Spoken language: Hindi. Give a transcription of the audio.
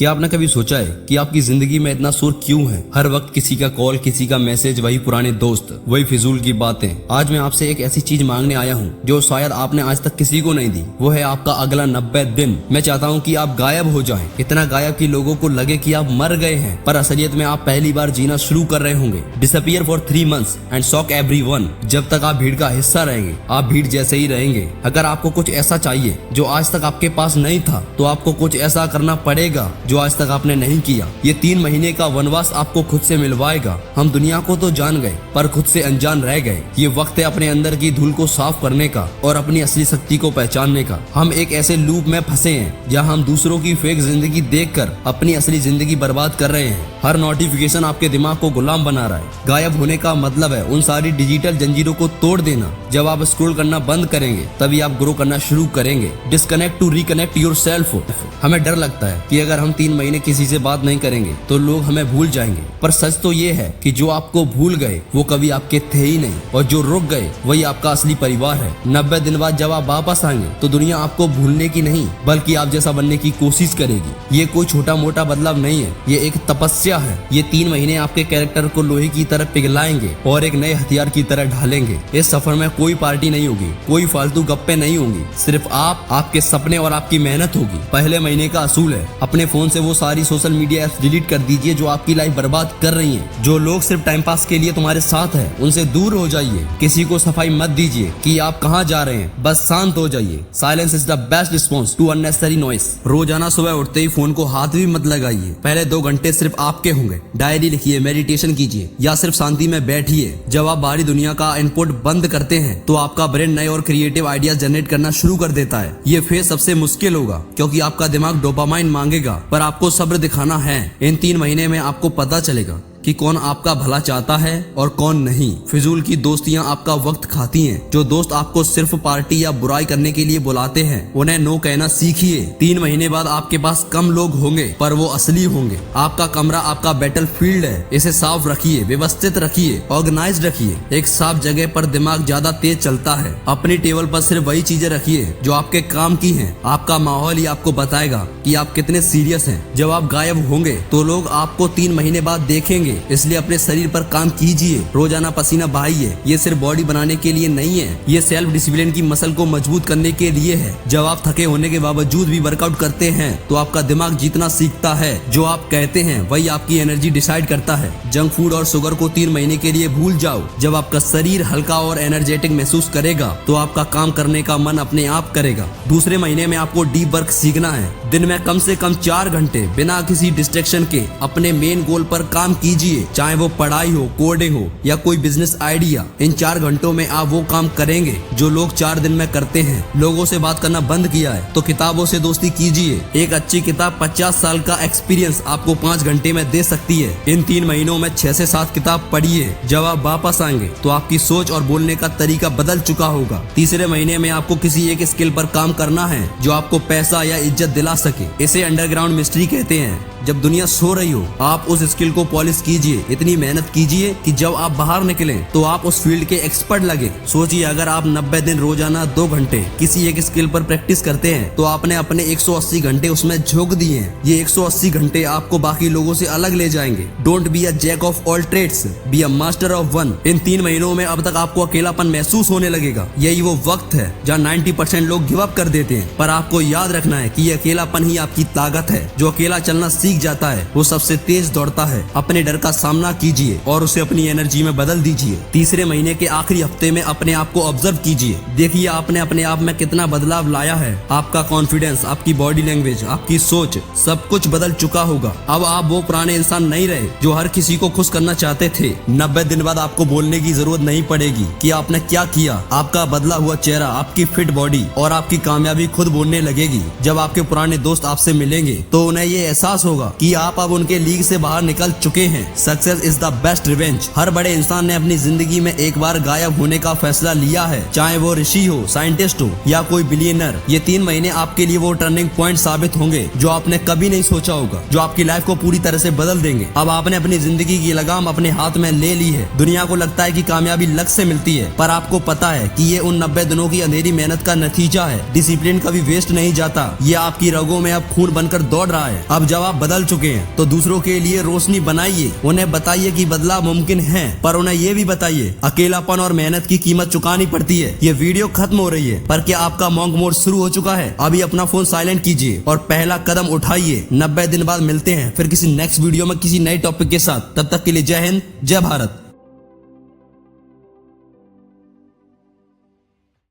क्या आपने कभी सोचा है कि आपकी जिंदगी में इतना शोर क्यों है? हर वक्त किसी का कॉल, किसी का मैसेज, वही पुराने दोस्त, वही फिजूल की बातें। आज मैं आपसे एक ऐसी चीज मांगने आया हूँ जो शायद आपने आज तक किसी को नहीं दी। वो है आपका अगला 90 दिन। मैं चाहता हूँ कि आप गायब हो जाएं, इतना गायब कि लोगों को लगे कि आप मर गए हैं, पर असलियत में आप पहली बार जीना शुरू कर रहे होंगे। Disappear for 3 months and shock everyone. जब तक आप भीड़ का हिस्सा रहेंगे, आप भीड़ जैसे ही रहेंगे। अगर आपको कुछ ऐसा चाहिए जो आज तक आपके पास नहीं था, तो आपको कुछ ऐसा करना पड़ेगा जो आज तक आपने नहीं किया। ये 3 महीने का वनवास आपको खुद से मिलवाएगा। हम दुनिया को तो जान गए, पर खुद से अनजान रह गए। ये वक्त है अपने अंदर की धूल को साफ करने का और अपनी असली शक्ति को पहचानने का। हम एक ऐसे लूप में फंसे हैं जहां हम दूसरों की फेक जिंदगी देखकर अपनी असली जिंदगी बर्बाद कर रहे हैं। हर नोटिफिकेशन आपके दिमाग को गुलाम बना रहा है। गायब होने का मतलब है उन सारी डिजिटल जंजीरों को तोड़ देना। जब आप स्क्रॉल करना बंद करेंगे, तभी आप ग्रो करना शुरू करेंगे। Disconnect to reconnect yourself. हमें डर लगता है कि अगर हम 3 महीने किसी से बात नहीं करेंगे तो लोग हमें भूल जाएंगे, पर सच तो ये है कि जो आपको भूल गए वो कभी आपके थे ही नहीं, और जो रुक गए वही आपका असली परिवार है। 90 दिन बाद जब आप वापस आएंगे तो दुनिया आपको भूलने की नहीं, बल्कि आप जैसा बनने की कोशिश करेगी। ये कोई छोटा मोटा बदलाव नहीं है, ये एक तपस्या है। ये 3 महीने आपके कैरेक्टर को लोहे की तरह पिघलाएंगे और एक नए हथियार की तरह ढालेंगे। इस सफर में कोई पार्टी नहीं होगी, कोई फालतू गप्पे नहीं होंगी, सिर्फ आप, आपके सपने और आपकी मेहनत होगी। पहले महीने का असूल है, अपने फोन से वो सारी सोशल मीडिया ऐप्स डिलीट कर दीजिए जो आपकी लाइफ बर्बाद कर रही हैं। जो लोग सिर्फ टाइम पास के लिए तुम्हारे साथ हैं, उनसे दूर हो जाइए। किसी को सफाई मत दीजिए कि आप कहाँ जा रहे हैं, बस शांत हो जाइए। Silence is the best response to unnecessary noise. रोजाना सुबह उठते ही फोन को हाथ भी मत लगाइए। पहले 2 घंटे सिर्फ आपके होंगे। डायरी लिखिए, मेडिटेशन कीजिए या सिर्फ शांति में बैठिए। जब आप बाहरी दुनिया का इनपुट बंद करते हैं तो आपका ब्रेन नए और क्रिएटिव आइडियाज जनरेट करना शुरू कर देता है। ये फेज सबसे मुश्किल होगा क्योंकि आपका दिमाग डोपामाइन मांगेगा, पर आपको सब्र दिखाना है। इन 3 महीने में आपको पता चलेगा कि कौन आपका भला चाहता है और कौन नहीं। फिजूल की दोस्तियां आपका वक्त खाती हैं। जो दोस्त आपको सिर्फ पार्टी या बुराई करने के लिए बुलाते हैं, उन्हें नो कहना सीखिए। 3 महीने बाद आपके पास कम लोग होंगे, पर वो असली होंगे। आपका कमरा आपका बैटल फील्ड है। इसे साफ रखिए, व्यवस्थित रखिए, ऑर्गेनाइज रखिए। एक साफ जगह पर दिमाग ज्यादा तेज चलता है। अपनी टेबल पर सिर्फ वही चीजें रखिए जो आपके काम की हैं। आपका माहौल ही आपको बताएगा कि आप कितने सीरियस हैं। जब आप गायब होंगे तो लोग आपको 3 महीने बाद देखेंगे, इसलिए अपने शरीर पर काम कीजिए। रोजाना पसीना बहाइए। ये सिर्फ बॉडी बनाने के लिए नहीं है, ये सेल्फ डिसिप्लिन की मसल को मजबूत करने के लिए है। जब आप थके होने के बावजूद भी वर्कआउट करते हैं तो आपका दिमाग जीतना सीखता है। जो आप कहते हैं वही आपकी एनर्जी डिसाइड करता है। जंक फूड और शुगर को 3 महीने के लिए भूल जाओ। जब आपका शरीर हल्का और एनर्जेटिक महसूस करेगा तो आपका काम करने का मन अपने आप करेगा। दूसरे महीने में आपको डीप वर्क सीखना है। दिन में कम से कम 4 घंटे बिना किसी डिस्ट्रैक्शन के अपने मेन गोल पर काम कीजिए, चाहे वो पढ़ाई हो, कोडिंग हो या कोई बिजनेस आइडिया। इन 4 घंटों में आप वो काम करेंगे जो लोग 4 दिन में करते हैं। लोगों से बात करना बंद किया है तो किताबों से दोस्ती कीजिए। एक अच्छी किताब 50 साल का एक्सपीरियंस आपको 5 घंटे में दे सकती है। इन 3 महीनों में 6 से 7 किताब पढ़िए। जब आप वापस आएंगे तो आपकी सोच और बोलने का तरीका बदल चुका होगा। तीसरे महीने में आपको किसी एक स्किल पर काम करना है जो आपको पैसा या इज्जत दिला सके। इसे अंडरग्राउंड मिस्ट्री कहते हैं। जब दुनिया सो रही हो, आप उस स्किल को पॉलिश कीजिए। इतनी मेहनत कीजिए कि जब आप बाहर निकलें तो आप उस फील्ड के एक्सपर्ट लगे। सोचिए, अगर आप 90 दिन रोजाना 2 घंटे किसी एक स्किल पर प्रैक्टिस करते हैं तो आपने अपने 180 घंटे उसमें झोंक दिए हैं। ये 180 घंटे आपको बाकी लोगों से अलग ले जाएंगे। Don't be a jack of all trades, be a master of one. इन 3 महीनों में अब तक आपको अकेलापन महसूस होने लगेगा। यही वो वक्त है जहाँ 90% लोग गिव अप कर देते हैं, पर आपको याद रखना है कि ये अकेलापन ही आपकी ताकत है। जो अकेला चलना सीख जाता है वो सबसे तेज दौड़ता है। अपने डर का सामना कीजिए और उसे अपनी एनर्जी में बदल दीजिए। तीसरे महीने के आखिरी हफ्ते में अपने आप को ऑब्जर्व कीजिए। देखिए आपने अपने आप में कितना बदलाव लाया है। आपका कॉन्फिडेंस, आपकी बॉडी लैंग्वेज, आपकी सोच, सब कुछ बदल चुका होगा। अब आप वो पुराने इंसान नहीं रहे जो हर किसी को खुश करना चाहते थे। 90 दिन बाद आपको बोलने की जरूरत नहीं पड़ेगी कि आपने क्या किया। आपका बदला हुआ चेहरा, आपकी फिट बॉडी और आपकी कामयाबी खुद बोलने लगेगी। जब आपके पुराने दोस्त आपसे मिलेंगे तो उन्हें ये एहसास होगा कि आप अब उनके लीग से बाहर निकल चुके हैं। Success is the best revenge. हर बड़े इंसान ने अपनी जिंदगी में एक बार गायब होने का फैसला लिया है, चाहे वो ऋषि हो, साइंटिस्ट हो या कोई बिलियनर। ये 3 महीने आपके लिए वो टर्निंग पॉइंट साबित होंगे जो आपने कभी नहीं सोचा होगा, जो आपकी लाइफ को पूरी तरह से बदल देंगे। अब आपने अपनी जिंदगी की लगाम अपने हाथ में ले ली है। दुनिया को लगता है कि कामयाबी लक से मिलती है, पर आपको पता है कि ये उन 90 दिनों की अंधेरी मेहनत का नतीजा है। डिसिप्लिन कभी वेस्ट नहीं जाता। ये आपकी रगों में अब खून बनकर दौड़ रहा है। अब जब आप बदल चुके हैं तो दूसरों के लिए रोशनी बनाइए, उन्हें बताइए कि बदलाव मुमकिन है, पर उन्हें ये भी बताइए अकेलापन और मेहनत की कीमत चुकानी पड़ती है। ये वीडियो खत्म हो रही है, पर क्या आपका मॉन्क मोड शुरू हो चुका है? अभी अपना फोन साइलेंट कीजिए और पहला कदम उठाइए। 90 दिन बाद मिलते हैं फिर किसी नेक्स्ट वीडियो में किसी नए टॉपिक के साथ। तब तक के लिए जय हिंद, जय भारत।